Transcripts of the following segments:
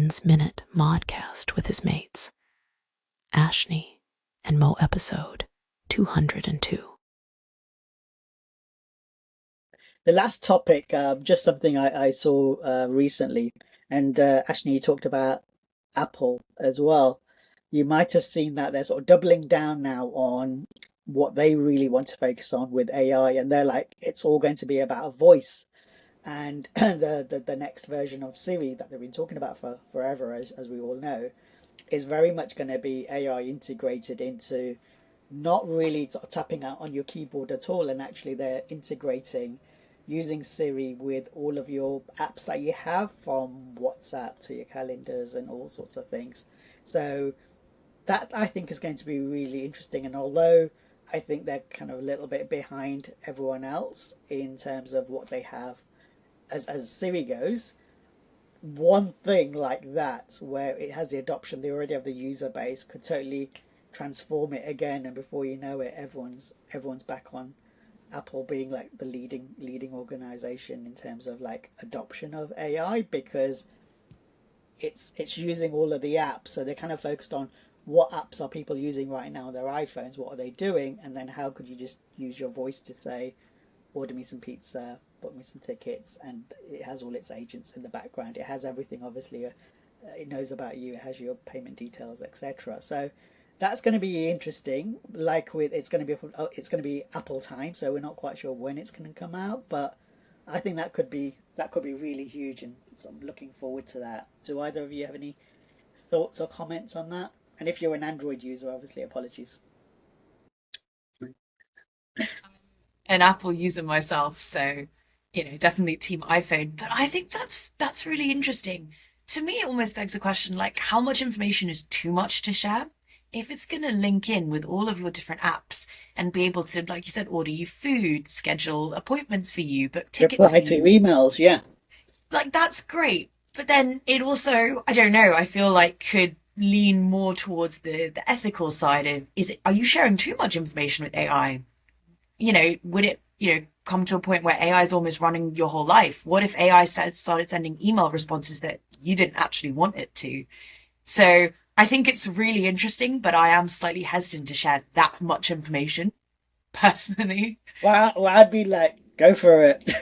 Ryan's Minute modcast with his mates. Ashney and Mo episode 202. The last topic, just something I saw recently, and Ashni, you talked about Apple as well. You might have seen that they're sort of doubling down now on what they really want to focus on with AI, and they're like, it's all going to be about a voice. And the next version of Siri that they've been talking about for forever, as we all know, is very much going to be AI integrated into not really tapping out on your keyboard at all, and actually they're integrating using Siri with all of your apps that you have, from WhatsApp to your calendars and all sorts of things. So that I think is going to be really interesting. And although I think they're kind of a little bit behind everyone else in terms of what they have as Siri goes, one thing like that where it has the adoption, they already have the user base, could totally transform it again, and before you know it, everyone's back on Apple being like the leading organization in terms of like adoption of AI, because it's using all of the apps. So they're kind of focused on what apps are people using right now on their iPhones, what are they doing, and then how could you just use your voice to say, order me some pizza, book me some tickets, and it has all its agents in the background. It has everything, obviously. It knows about you. It has your payment details, etc. So that's going to be interesting. Like with it's going to be Apple time, so we're not quite sure when it's going to come out, but I think that could be really huge, and so I'm looking forward to that. Do either of you have any thoughts or comments on that? And if you're an Android user, obviously, apologies. An Apple user myself, so definitely team iPhone. But I think that's really interesting. To me, it almost begs the question, like, how much information is too much to share? If it's going to link in with all of your different apps and be able to, like you said, order you food, schedule appointments for you, book tickets for Reply to you, emails, yeah. like that's great. But then it also, I don't know, I feel like could lean more towards the ethical side of, are you sharing too much information with AI? Would it, come to a point where AI is almost running your whole life? What if AI started sending email responses that you didn't actually want it to? So I think it's really interesting, but I am slightly hesitant to share that much information personally. Well, I'd be like, go for it.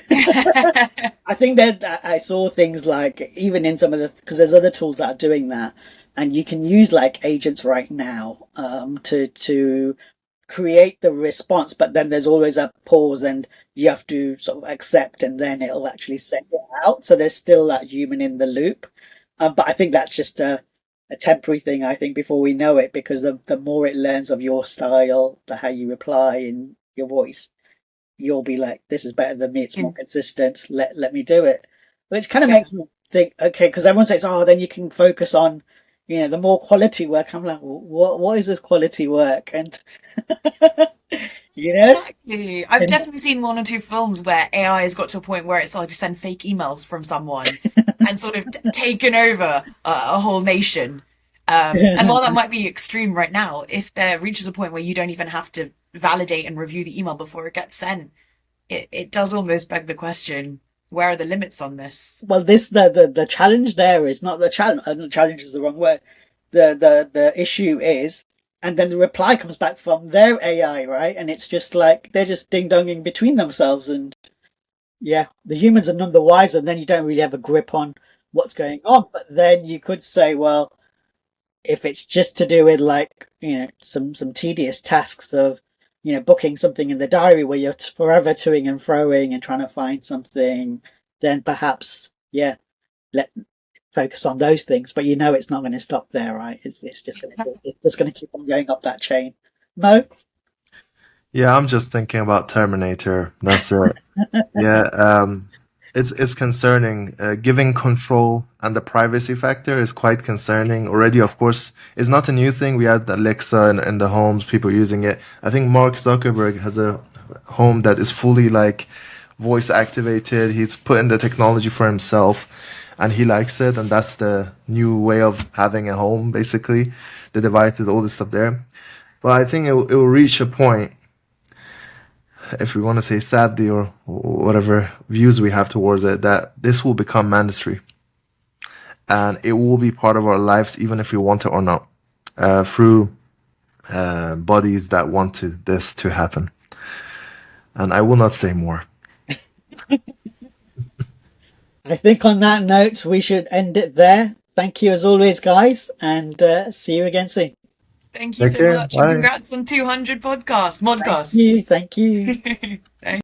I think that I saw things like, even in some of the, because there's other tools that are doing that, and you can use like agents right now to create the response, but then there's always a pause, and you have to sort of accept, and then it'll actually send it out. So there's still that human in the loop. But I think that's just a temporary thing, I think, before we know it, because the more it learns of your style, the how you reply in your voice, you'll be like, this is better than me. It's more And consistent. Let me do it, which kind of yeah, makes me think, okay, because everyone says, oh, then you can focus on, the more quality work. I'm like, well, what is this quality work? And you know, exactly. I've and definitely seen one or two films where AI has got to a point where it's like to send fake emails from someone and sort of taken over a whole nation. And while that might be extreme right now, if there reaches a point where you don't even have to validate and review the email before it gets sent, it does almost beg the question, where are the limits on this? well, this the challenge there is not the challenge. Challenge is the wrong word. The issue is, and then the reply comes back from their AI, right? And it's just like they're just ding donging between themselves, and yeah, the humans are none the wiser. And then you don't really have a grip on what's going on. But then you could say, well, if it's just to do with like some tedious tasks of booking something in the diary where you're forever toing and froing and trying to find something, then perhaps let focus on those things. But it's not going to stop there, right? It's just going to keep on going up that chain. Mo. Yeah, I'm just thinking about Terminator. That's it. Yeah, it's concerning. Giving control and the privacy factor is quite concerning already. Of course, it's not a new thing. We had Alexa in the homes, people using it. I think Mark Zuckerberg has a home that is fully like voice activated. He's put in the technology for himself, and he likes it. And that's the new way of having a home, basically. The devices, all this stuff there. But I think it will reach a point, if we want to say sadly or whatever views we have towards it, that this will become mandatory. and it will be part of our lives, even if we want it or not, through bodies that want this to happen. And I will not say more. I think on that note, we should end it there. Thank you as always, guys, and see you again soon. Thank you Take so care. much, and Bye. congrats on 200 podcasts, Thank you. modcasts. Thank you. Thank